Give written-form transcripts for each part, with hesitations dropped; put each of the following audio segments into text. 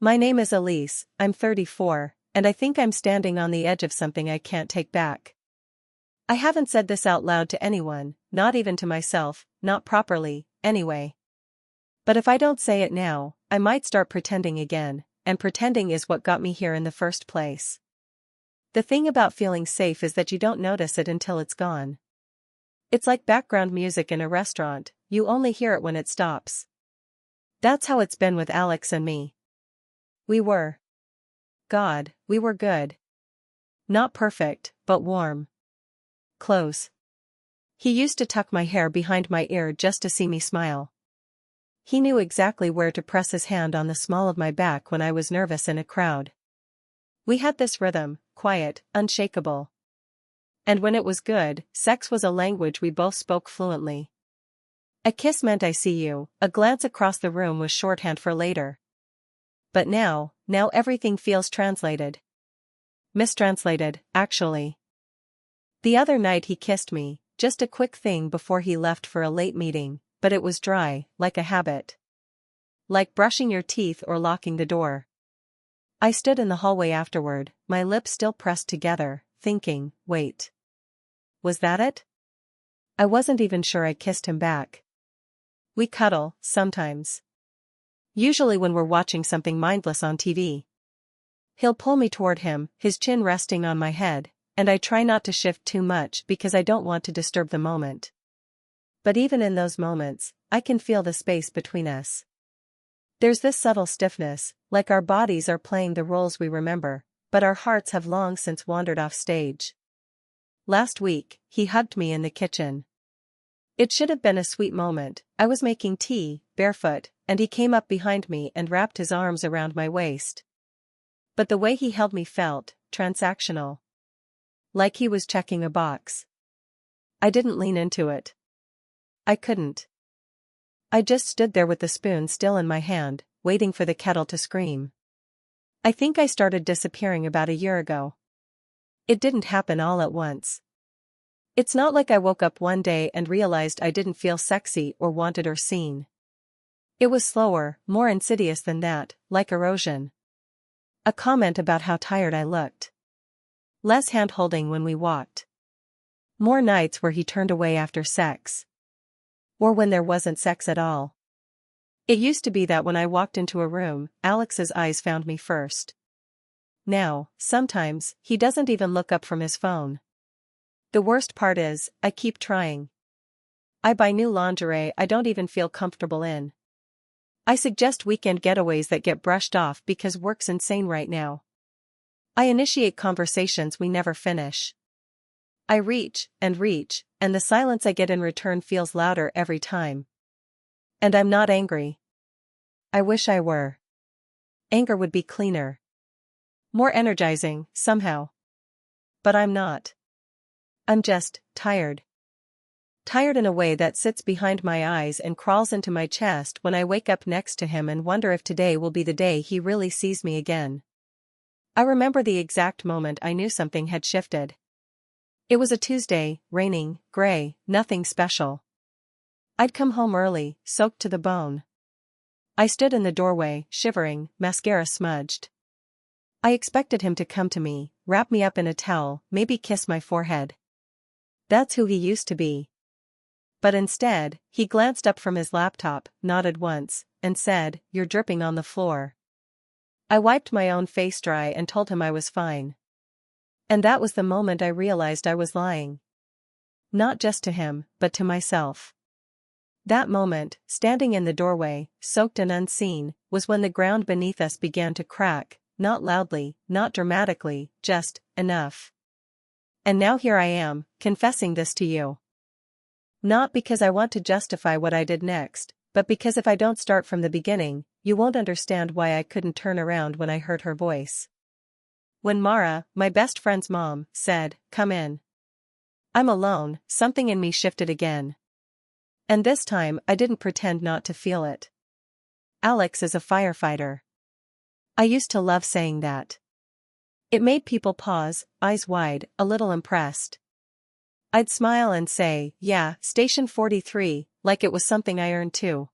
My name is Elise, I'm 34, and I think I'm standing on the edge of something I can't take back. I haven't said this out loud to anyone, not even to myself, not properly, anyway. But if I don't say it now, I might start pretending again, and pretending is what got me here in the first place. The thing about feeling safe is that you don't notice it until it's gone. It's like background music in a restaurant, you only hear it when it stops. That's how it's been with Alex and me. We were good. Not perfect, but warm. Close. He used to tuck my hair behind my ear just to see me smile. He knew exactly where to press his hand on the small of my back when I was nervous in a crowd. We had this rhythm, quiet, unshakable. And when it was good, sex was a language we both spoke fluently. A kiss meant I see you, a glance across the room was shorthand for later. But now everything feels translated. Mistranslated, actually. The other night he kissed me, just a quick thing before he left for a late meeting, but it was dry, like a habit. Like brushing your teeth or locking the door. I stood in the hallway afterward, my lips still pressed together, thinking, wait. Was that it? I wasn't even sure I kissed him back. We cuddle, sometimes. Usually when we're watching something mindless on TV. He'll pull me toward him, his chin resting on my head, and I try not to shift too much because I don't want to disturb the moment. But even in those moments, I can feel the space between us. There's this subtle stiffness, like our bodies are playing the roles we remember, but our hearts have long since wandered off stage. Last week, he hugged me in the kitchen. It should have been a sweet moment. I was making tea, barefoot, and he came up behind me and wrapped his arms around my waist. But the way he held me felt transactional. Like he was checking a box. I didn't lean into it. I couldn't. I just stood there with the spoon still in my hand, waiting for the kettle to scream. I think I started disappearing about a year ago. It didn't happen all at once. It's not like I woke up one day and realized I didn't feel sexy or wanted or seen. It was slower, more insidious than that, like erosion. A comment about how tired I looked. Less hand-holding when we walked. More nights where he turned away after sex. Or when there wasn't sex at all. It used to be that when I walked into a room, Alex's eyes found me first. Now, sometimes, he doesn't even look up from his phone. The worst part is, I keep trying. I buy new lingerie I don't even feel comfortable in. I suggest weekend getaways that get brushed off because work's insane right now. I initiate conversations we never finish. I reach, and the silence I get in return feels louder every time. And I'm not angry. I wish I were. Anger would be cleaner. More energizing, somehow. But I'm not. I'm just tired. Tired in a way that sits behind my eyes and crawls into my chest when I wake up next to him and wonder if today will be the day he really sees me again. I remember the exact moment I knew something had shifted. It was a Tuesday, raining, gray, nothing special. I'd come home early, soaked to the bone. I stood in the doorway, shivering, mascara smudged. I expected him to come to me, wrap me up in a towel, maybe kiss my forehead. That's who he used to be. But instead, he glanced up from his laptop, nodded once, and said, "You're dripping on the floor." I wiped my own face dry and told him I was fine. And that was the moment I realized I was lying. Not just to him, but to myself. That moment, standing in the doorway, soaked and unseen, was when the ground beneath us began to crack, not loudly, not dramatically, just enough. And now here I am, confessing this to you. Not because I want to justify what I did next, but because if I don't start from the beginning, you won't understand why I couldn't turn around when I heard her voice. When Mara, my best friend's mom, said, "Come in." I'm alone, something in me shifted again. And this time I didn't pretend not to feel it. Alex is a firefighter. I used to love saying that. It made people pause, eyes wide, a little impressed. I'd smile and say, "Yeah, Station 43, like it was something I earned too."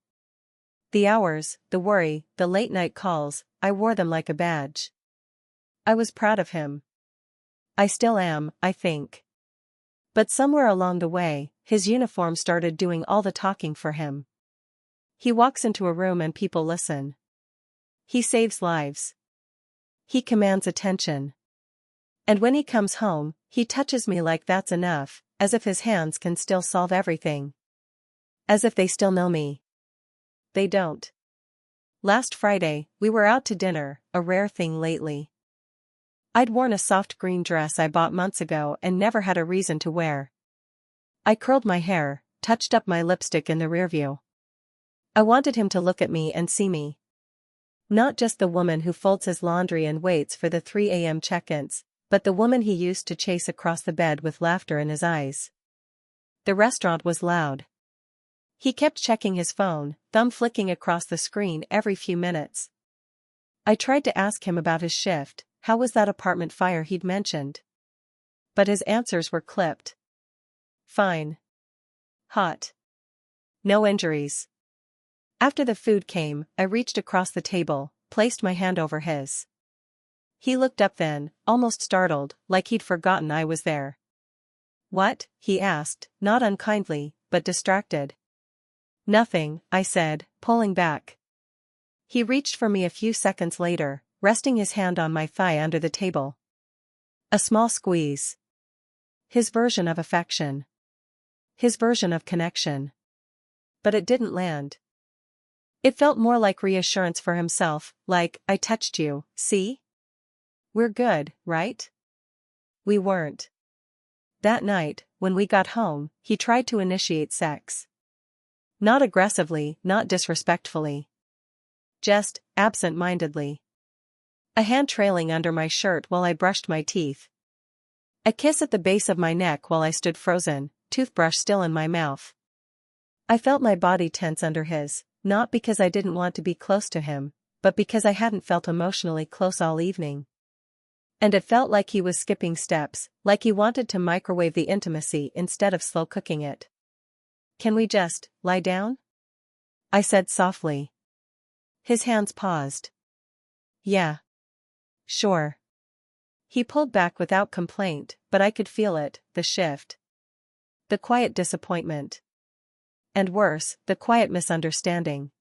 The hours, the worry, the late-night calls, I wore them like a badge. I was proud of him. I still am, I think. But somewhere along the way, his uniform started doing all the talking for him. He walks into a room and people listen. He saves lives. He commands attention. And when he comes home, he touches me like that's enough, as if his hands can still solve everything. As if they still know me. They don't. Last Friday, we were out to dinner, a rare thing lately. I'd worn a soft green dress I bought months ago and never had a reason to wear. I curled my hair, touched up my lipstick in the rearview. I wanted him to look at me and see me. Not just the woman who folds his laundry and waits for the 3 a.m. check-ins, but the woman he used to chase across the bed with laughter in his eyes. The restaurant was loud. He kept checking his phone, thumb flicking across the screen every few minutes. I tried to ask him about his shift, how was that apartment fire he'd mentioned? But his answers were clipped. Fine. Hot. No injuries. After the food came, I reached across the table, placed my hand over his. He looked up then, almost startled, like he'd forgotten I was there. What? He asked, not unkindly, but distracted. Nothing, I said, pulling back. He reached for me a few seconds later, resting his hand on my thigh under the table. A small squeeze. His version of affection. His version of connection. But it didn't land. It felt more like reassurance for himself, like, I touched you, see? We're good, right? We weren't. That night, when we got home, he tried to initiate sex. Not aggressively, not disrespectfully. Just, absent-mindedly. A hand trailing under my shirt while I brushed my teeth. A kiss at the base of my neck while I stood frozen, toothbrush still in my mouth. I felt my body tense under his, not because I didn't want to be close to him, but because I hadn't felt emotionally close all evening. And it felt like he was skipping steps, like he wanted to microwave the intimacy instead of slow cooking it. Can we just lie down? I said softly. His hands paused. Yeah. Sure. He pulled back without complaint, but I could feel it, the shift. The quiet disappointment. And worse, the quiet misunderstanding.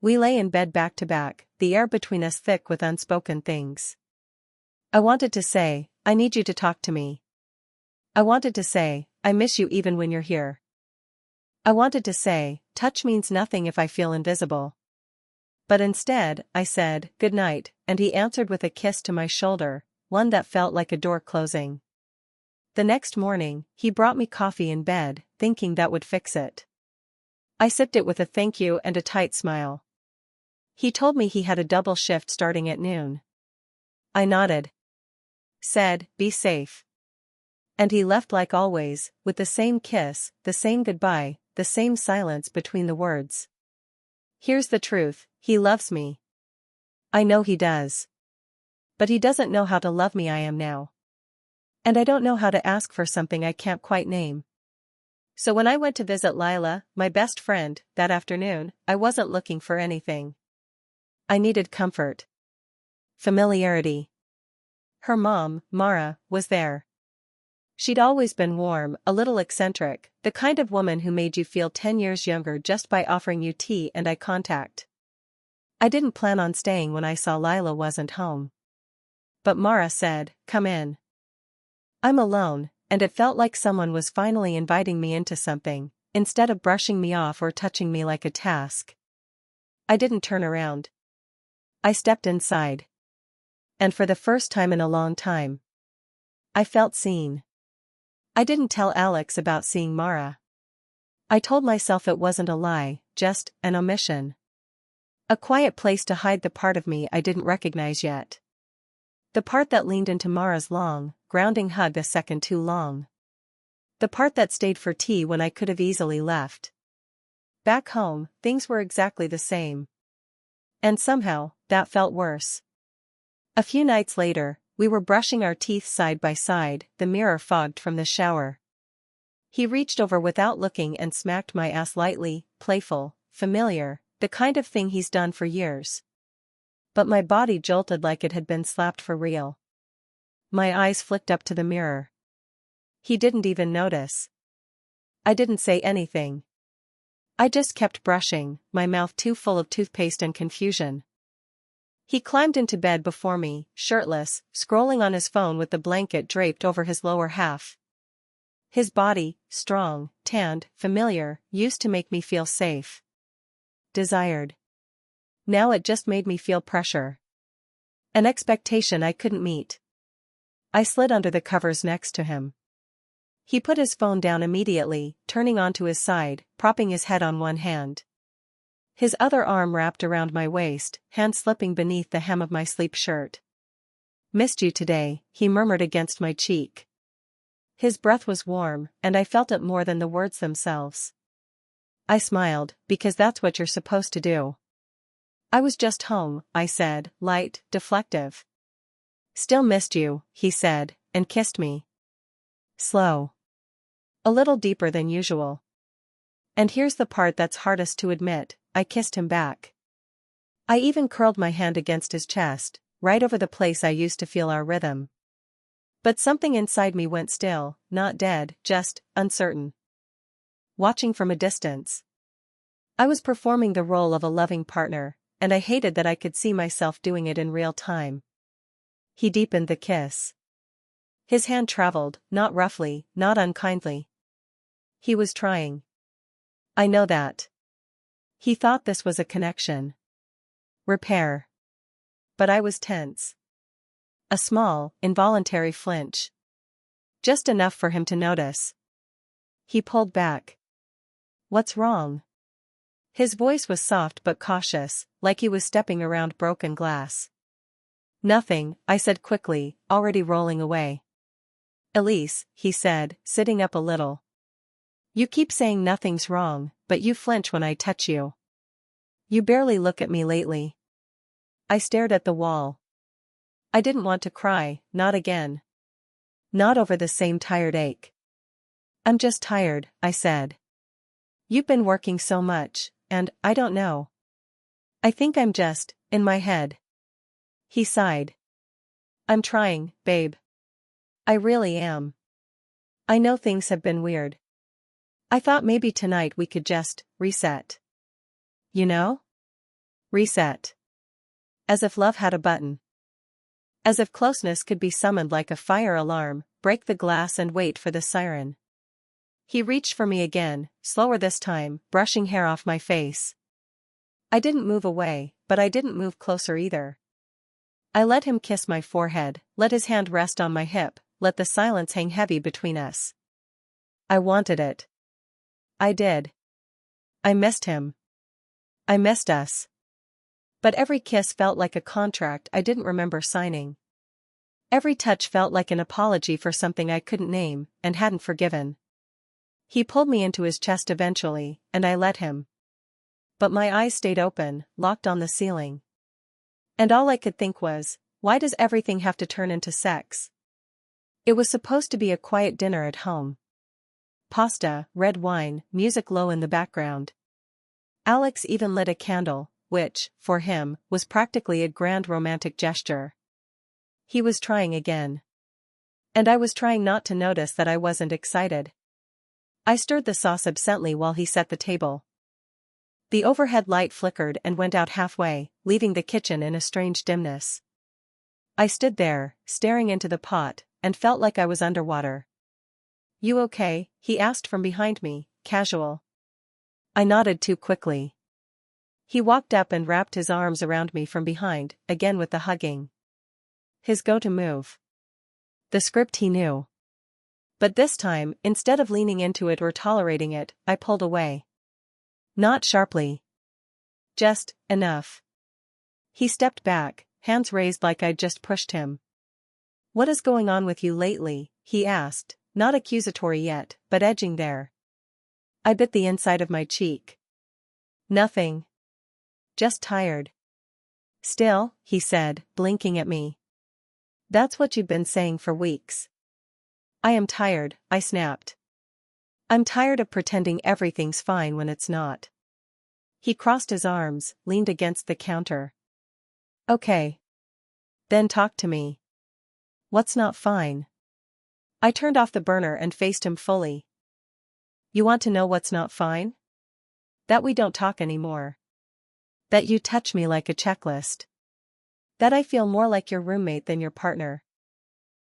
We lay in bed back to back, the air between us thick with unspoken things. I wanted to say, I need you to talk to me. I wanted to say, I miss you even when you're here. I wanted to say, touch means nothing if I feel invisible. But instead, I said, good night, and he answered with a kiss to my shoulder, one that felt like a door closing. The next morning, he brought me coffee in bed, thinking that would fix it. I sipped it with a thank you and a tight smile. He told me he had a double shift starting at noon. I nodded. Said, be safe. And he left like always, with the same kiss, the same goodbye, the same silence between the words. Here's the truth, he loves me. I know he does. But he doesn't know how to love me I am now. And I don't know how to ask for something I can't quite name. So when I went to visit Lila, my best friend, that afternoon, I wasn't looking for anything. I needed comfort. Familiarity. Her mom, Mara, was there. She'd always been warm, a little eccentric, the kind of woman who made you feel 10 years younger just by offering you tea and eye contact. I didn't plan on staying when I saw Lila wasn't home. But Mara said, come in. I'm alone, and it felt like someone was finally inviting me into something, instead of brushing me off or touching me like a task. I didn't turn around. I stepped inside. And for the first time in a long time, I felt seen. I didn't tell Alex about seeing Mara. I told myself it wasn't a lie, just an omission. A quiet place to hide the part of me I didn't recognize yet. The part that leaned into Mara's long, grounding hug a second too long. The part that stayed for tea when I could have easily left. Back home, things were exactly the same. And somehow, that felt worse. A few nights later, we were brushing our teeth side by side, the mirror fogged from the shower. He reached over without looking and smacked my ass lightly, playful, familiar, the kind of thing he's done for years. But my body jolted like it had been slapped for real. My eyes flicked up to the mirror. He didn't even notice. I didn't say anything. I just kept brushing, my mouth too full of toothpaste and confusion. He climbed into bed before me, shirtless, scrolling on his phone with the blanket draped over his lower half. His body, strong, tanned, familiar, used to make me feel safe. Desired. Now it just made me feel pressure. An expectation I couldn't meet. I slid under the covers next to him. He put his phone down immediately, turning onto his side, propping his head on one hand. His other arm wrapped around my waist, hand slipping beneath the hem of my sleep shirt. "Missed you today," he murmured against my cheek. His breath was warm, and I felt it more than the words themselves. I smiled, because that's what you're supposed to do. "I was just home," I said, light, deflective. "Still missed you," he said, and kissed me. Slow. A little deeper than usual. And here's the part that's hardest to admit, I kissed him back. I even curled my hand against his chest, right over the place I used to feel our rhythm. But something inside me went still, not dead, just uncertain. Watching from a distance. I was performing the role of a loving partner, and I hated that I could see myself doing it in real time. He deepened the kiss. His hand traveled, not roughly, not unkindly. He was trying. I know that. He thought this was a connection. Repair. But I was tense. A small, involuntary flinch. Just enough for him to notice. He pulled back. "What's wrong?" His voice was soft but cautious, like he was stepping around broken glass. "Nothing," I said quickly, already rolling away. "Elise," he said, sitting up a little. "You keep saying nothing's wrong, but you flinch when I touch you. You barely look at me lately." I stared at the wall. I didn't want to cry, not again. Not over the same tired ache. "I'm just tired," I said. "You've been working so much, and, I don't know. I think I'm just, in my head." He sighed. "I'm trying, babe. I really am. I know things have been weird. I thought maybe tonight we could just reset. You know? Reset. As if love had a button. As if closeness could be summoned like a fire alarm, break the glass and wait for the siren." He reached for me again, slower this time, brushing hair off my face. I didn't move away, but I didn't move closer either. I let him kiss my forehead, let his hand rest on my hip, let the silence hang heavy between us. I wanted it. I did. I missed him. I missed us. But every kiss felt like a contract I didn't remember signing. Every touch felt like an apology for something I couldn't name, and hadn't forgiven. He pulled me into his chest eventually, and I let him. But my eyes stayed open, locked on the ceiling. And all I could think was, why does everything have to turn into sex? It was supposed to be a quiet dinner at home. Pasta, red wine, music low in the background. Alex even lit a candle, which, for him, was practically a grand romantic gesture. He was trying again. And I was trying not to notice that I wasn't excited. I stirred the sauce absently while he set the table. The overhead light flickered and went out halfway, leaving the kitchen in a strange dimness. I stood there, staring into the pot, and felt like I was underwater. "You okay?" he asked from behind me, casual. I nodded too quickly. He walked up and wrapped his arms around me from behind, again with the hugging. His go-to move. The script he knew. But this time, instead of leaning into it or tolerating it, I pulled away. Not sharply. Just enough. He stepped back, hands raised like I'd just pushed him. "What is going on with you lately?" he asked, not accusatory yet, but edging there. I bit the inside of my cheek. "Nothing. Just tired." "Still," he said, blinking at me. "That's what you've been saying for weeks." "I am tired," I snapped. "I'm tired of pretending everything's fine when it's not." He crossed his arms, leaned against the counter. Okay. Then talk to me. What's not fine? I turned off the burner and faced him fully. You want to know what's not fine? That we don't talk anymore. That you touch me like a checklist. That I feel more like your roommate than your partner.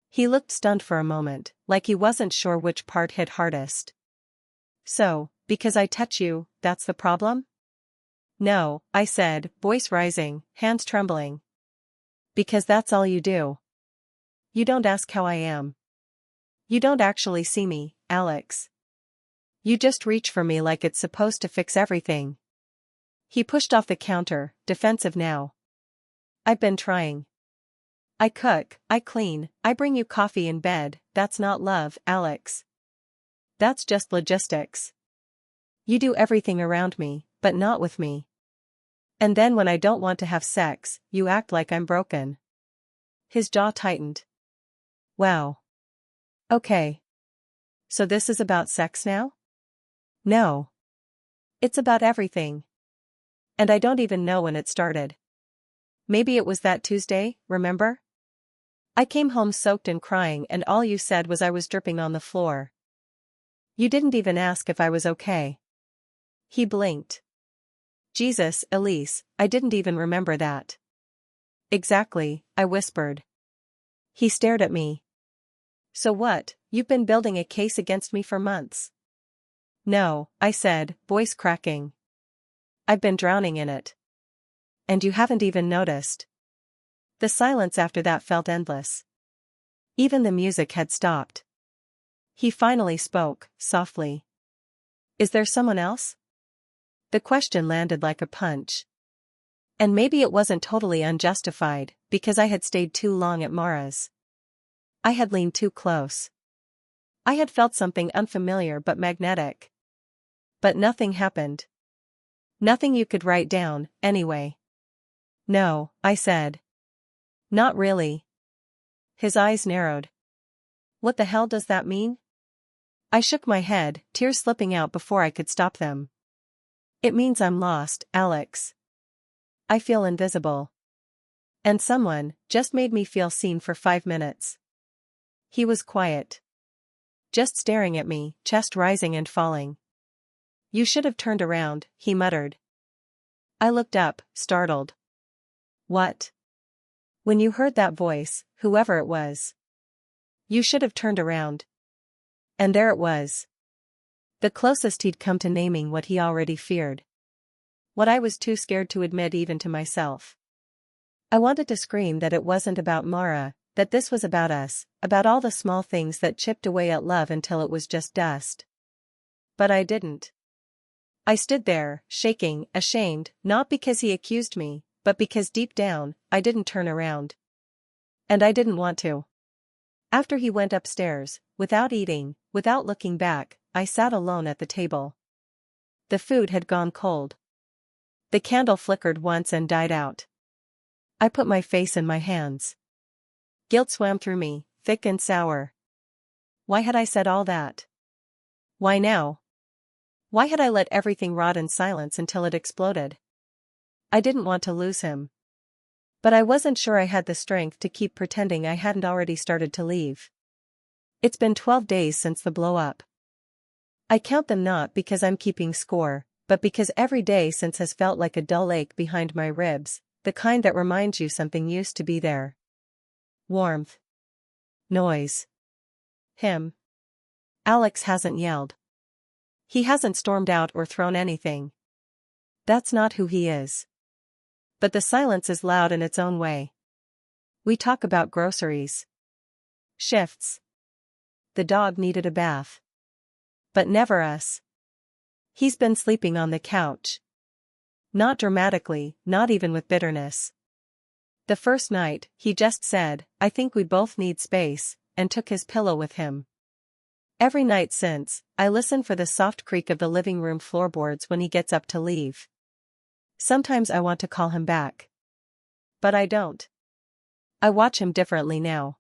He looked stunned for a moment, like he wasn't sure which part hit hardest. So, because I touch you, that's the problem? No, I said, voice rising, hands trembling. Because that's all you do. You don't ask how I am. You don't actually see me, Alex. You just reach for me like it's supposed to fix everything. He pushed off the counter, defensive now. I've been trying. I cook, I clean, I bring you coffee in bed. That's not love, Alex. That's just logistics. You do everything around me, but not with me. And then when I don't want to have sex, you act like I'm broken. His jaw tightened. Wow. Okay. So this is about sex now? No. It's about everything. And I don't even know when it started. Maybe it was that Tuesday, remember? I came home soaked and crying and all you said was I was dripping on the floor. You didn't even ask if I was okay. He blinked. Jesus, Elise, I didn't even remember that. Exactly, I whispered. He stared at me. So what, you've been building a case against me for months? No, I said, voice cracking. I've been drowning in it. And you haven't even noticed. The silence after that felt endless. Even the music had stopped. He finally spoke, softly. Is there someone else? The question landed like a punch. And maybe it wasn't totally unjustified, because I had stayed too long at Mara's. I had leaned too close. I had felt something unfamiliar but magnetic. But nothing happened. Nothing you could write down, anyway. No, I said. Not really. His eyes narrowed. What the hell does that mean? I shook my head, tears slipping out before I could stop them. It means I'm lost, Alex. I feel invisible. And someone just made me feel seen for 5 minutes. He was quiet. Just staring at me, chest rising and falling. You should have turned around, he muttered. I looked up, startled. What? When you heard that voice, whoever it was. You should have turned around. And there it was. The closest he'd come to naming what he already feared. What I was too scared to admit even to myself. I wanted to scream that it wasn't about Mara, that this was about us, about all the small things that chipped away at love until it was just dust. But I didn't. I stood there, shaking, ashamed, not because he accused me, but because deep down, I didn't turn around. And I didn't want to. After he went upstairs, without eating, without looking back, I sat alone at the table. The food had gone cold. The candle flickered once and died out. I put my face in my hands. Guilt swam through me, thick and sour. Why had I said all that? Why now? Why had I let everything rot in silence until it exploded? I didn't want to lose him. But I wasn't sure I had the strength to keep pretending I hadn't already started to leave. It's been 12 days since the blow-up. I count them not because I'm keeping score, but because every day since has felt like a dull ache behind my ribs, the kind that reminds you something used to be there. Warmth. Noise. Him. Alex hasn't yelled. He hasn't stormed out or thrown anything. That's not who he is. But the silence is loud in its own way. We talk about groceries. Shifts. The dog needed a bath. But never us. He's been sleeping on the couch. Not dramatically, not even with bitterness. The first night, he just said, I think we both need space, and took his pillow with him. Every night since, I listen for the soft creak of the living room floorboards when he gets up to leave. Sometimes I want to call him back. But I don't. I watch him differently now.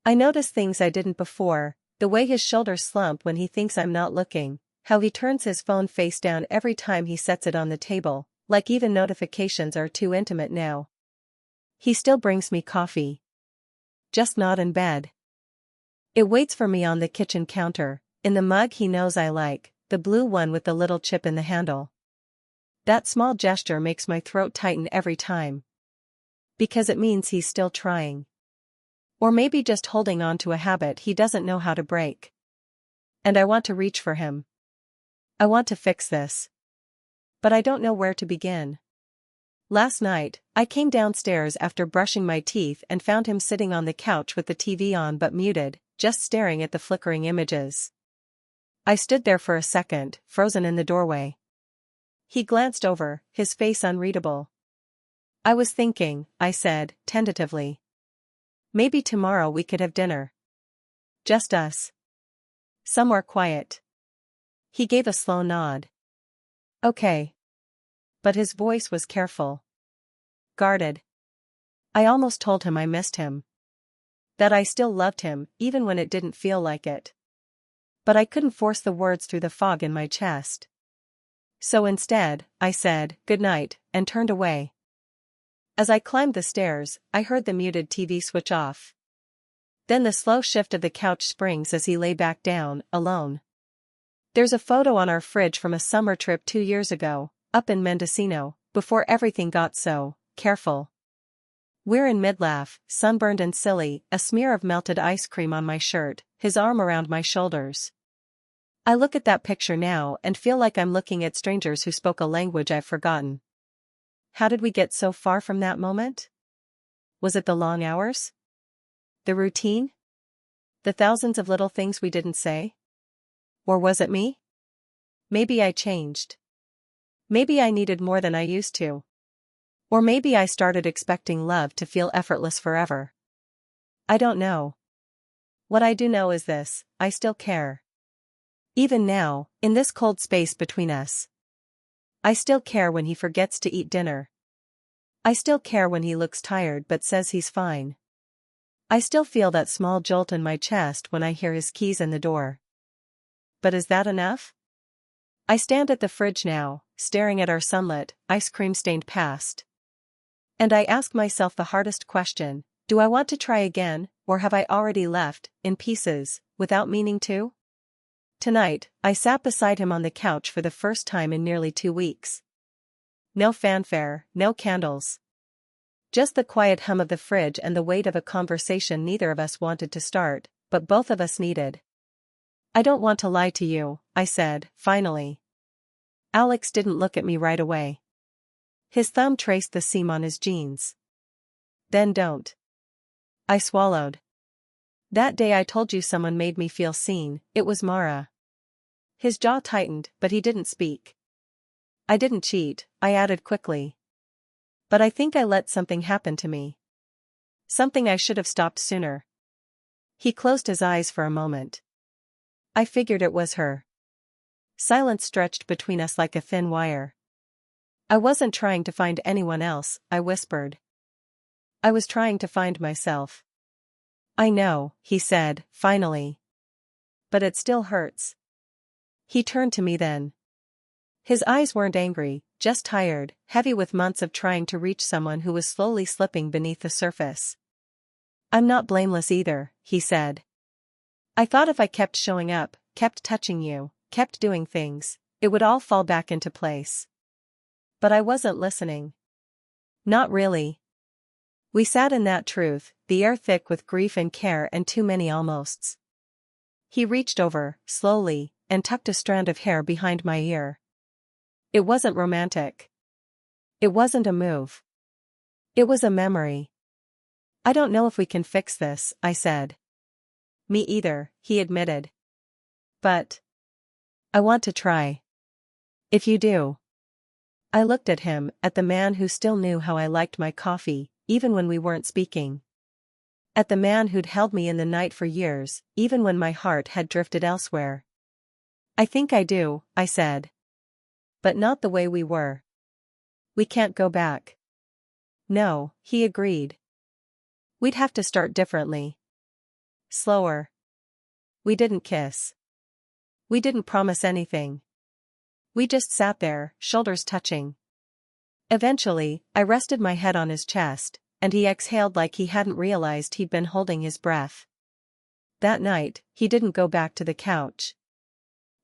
I notice things I didn't before, the way his shoulders slump when he thinks I'm not looking, How he turns his phone face down every time he sets it on the table, like even notifications are too intimate now. He still brings me coffee. Just not in bed. It waits for me on the kitchen counter, in the mug he knows I like, the blue one with the little chip in the handle. That small gesture makes my throat tighten every time. Because it means he's still trying. Or maybe just holding on to a habit he doesn't know how to break. And I want to reach for him. I want to fix this. But I don't know where to begin. Last night, I came downstairs after brushing my teeth and found him sitting on the couch with the TV on but muted, just staring at the flickering images. I stood there for a second, frozen in the doorway. He glanced over, his face unreadable. I was thinking, I said, tentatively. Maybe tomorrow we could have dinner. Just us. Somewhere quiet. He gave a slow nod. Okay. But his voice was careful. Guarded. I almost told him I missed him. That I still loved him, even when it didn't feel like it. But I couldn't force the words through the fog in my chest. So instead, I said, "Good night," and turned away. As I climbed the stairs, I heard the muted TV switch off. Then the slow shift of the couch springs as he lay back down, alone. There's a photo on our fridge from a summer trip 2 years ago, up in Mendocino, before everything got so careful. We're in mid-laugh, sunburned and silly, a smear of melted ice cream on my shirt, his arm around my shoulders. I look at that picture now and feel like I'm looking at strangers who spoke a language I've forgotten. How did we get so far from that moment? Was it the long hours? The routine? The thousands of little things we didn't say? Or was it me? Maybe I changed. Maybe I needed more than I used to. Or maybe I started expecting love to feel effortless forever. I don't know. What I do know is this: I still care. Even now, in this cold space between us. I still care when he forgets to eat dinner. I still care when he looks tired but says he's fine. I still feel that small jolt in my chest when I hear his keys in the door. But is that enough? I stand at the fridge now, staring at our sunlit, ice cream-stained past. And I ask myself the hardest question: do I want to try again, or have I already left, in pieces, without meaning to? Tonight, I sat beside him on the couch for the first time in nearly 2 weeks. No fanfare, no candles. Just the quiet hum of the fridge and the weight of a conversation neither of us wanted to start, but both of us needed. I don't want to lie to you, I said, finally. Alex didn't look at me right away. His thumb traced the seam on his jeans. Then don't. I swallowed. That day I told you someone made me feel seen, it was Mara. His jaw tightened, but he didn't speak. I didn't cheat, I added quickly. But I think I let something happen to me. Something I should have stopped sooner. He closed his eyes for a moment. I figured it was her. Silence stretched between us like a thin wire. I wasn't trying to find anyone else, I whispered. I was trying to find myself. I know, he said, finally. But it still hurts. He turned to me then. His eyes weren't angry, just tired, heavy with months of trying to reach someone who was slowly slipping beneath the surface. I'm not blameless either, he said. I thought if I kept showing up, kept touching you, kept doing things, it would all fall back into place. But I wasn't listening. Not really. We sat in that truth, the air thick with grief and care and too many almosts. He reached over, slowly, and tucked a strand of hair behind my ear. It wasn't romantic. It wasn't a move. It was a memory. I don't know if we can fix this, I said. Me either, he admitted. But I want to try. If you do. I looked at him, at the man who still knew how I liked my coffee, even when we weren't speaking. At the man who'd held me in the night for years, even when my heart had drifted elsewhere. I think I do, I said. But not the way we were. We can't go back. No, he agreed. We'd have to start differently. Slower. We didn't kiss. We didn't promise anything. We just sat there, shoulders touching. Eventually, I rested my head on his chest, and he exhaled like he hadn't realized he'd been holding his breath. That night, he didn't go back to the couch.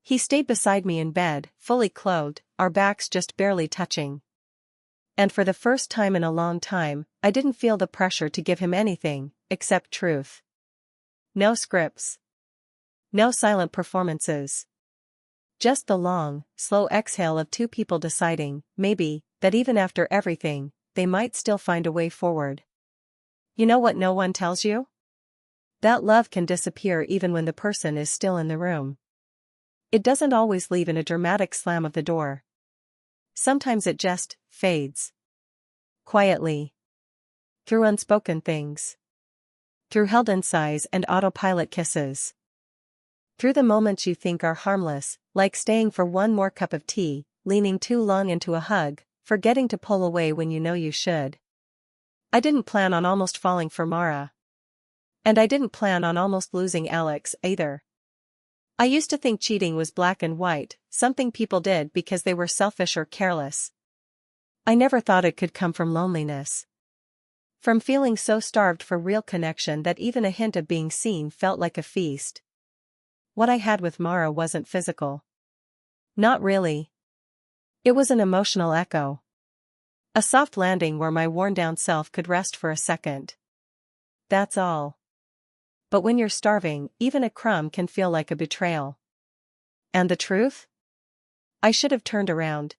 He stayed beside me in bed, fully clothed, our backs just barely touching. And for the first time in a long time, I didn't feel the pressure to give him anything, except truth. No scripts. No silent performances. Just the long, slow exhale of two people deciding, maybe, that even after everything, they might still find a way forward. You know what no one tells you? That love can disappear even when the person is still in the room. It doesn't always leave in a dramatic slam of the door. Sometimes it just fades. Quietly. Through unspoken things. Through held-in sighs and autopilot kisses. Through the moments you think are harmless, like staying for one more cup of tea, leaning too long into a hug, forgetting to pull away when you know you should. I didn't plan on almost falling for Mara. And I didn't plan on almost losing Alex either. I used to think cheating was black and white, something people did because they were selfish or careless. I never thought it could come from loneliness. From feeling so starved for real connection that even a hint of being seen felt like a feast. What I had with Mara wasn't physical. Not really. It was an emotional echo. A soft landing where my worn-down self could rest for a second. That's all. But when you're starving, even a crumb can feel like a betrayal. And the truth? I should have turned around.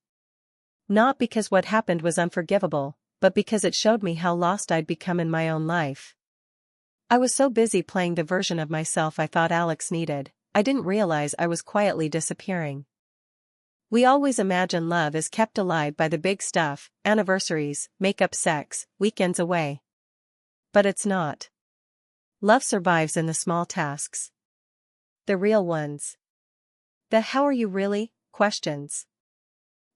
Not because what happened was unforgivable, but because it showed me how lost I'd become in my own life. I was so busy playing the version of myself I thought Alex needed, I didn't realize I was quietly disappearing. We always imagine love is kept alive by the big stuff, anniversaries, makeup, sex, weekends away. But it's not. Love survives in the small tasks. The real ones. The "how are you really?" questions.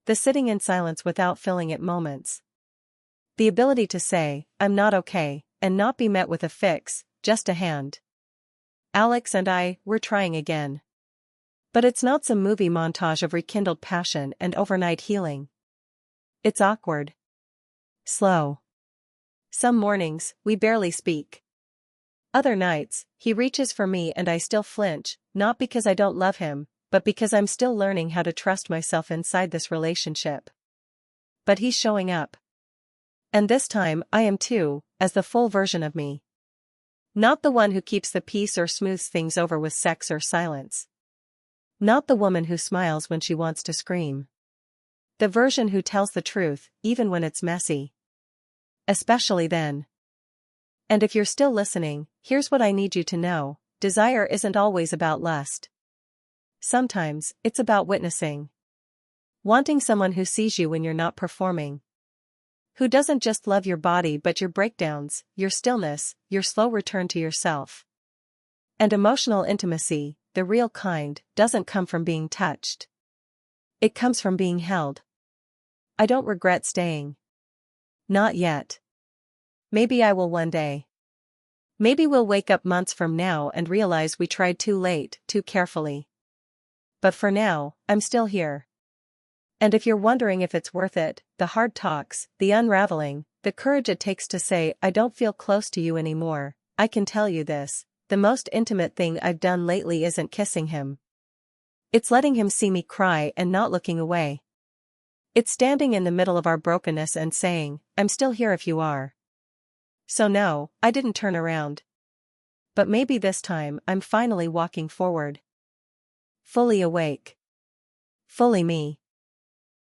The sitting in silence without filling it moments. The ability to say, "I'm not okay," and not be met with a fix, just a hand. Alex and I, we're trying again. But it's not some movie montage of rekindled passion and overnight healing. It's awkward. Slow. Some mornings, we barely speak. Other nights, he reaches for me and I still flinch, not because I don't love him, but because I'm still learning how to trust myself inside this relationship. But he's showing up. And this time, I am too, as the full version of me. Not the one who keeps the peace or smooths things over with sex or silence. Not the woman who smiles when she wants to scream. The version who tells the truth, even when it's messy. Especially then. And if you're still listening, here's what I need you to know: desire isn't always about lust. Sometimes, it's about witnessing. Wanting someone who sees you when you're not performing. Who doesn't just love your body but your breakdowns, your stillness, your slow return to yourself. And emotional intimacy, the real kind, doesn't come from being touched. It comes from being held. I don't regret staying. Not yet. Maybe I will one day. Maybe we'll wake up months from now and realize we tried too late, too carefully. But for now, I'm still here. And if you're wondering if it's worth it, the hard talks, the unraveling, the courage it takes to say I don't feel close to you anymore, I can tell you this: the most intimate thing I've done lately isn't kissing him. It's letting him see me cry and not looking away. It's standing in the middle of our brokenness and saying, I'm still here if you are. So no, I didn't turn around. But maybe this time I'm finally walking forward. Fully awake. Fully me.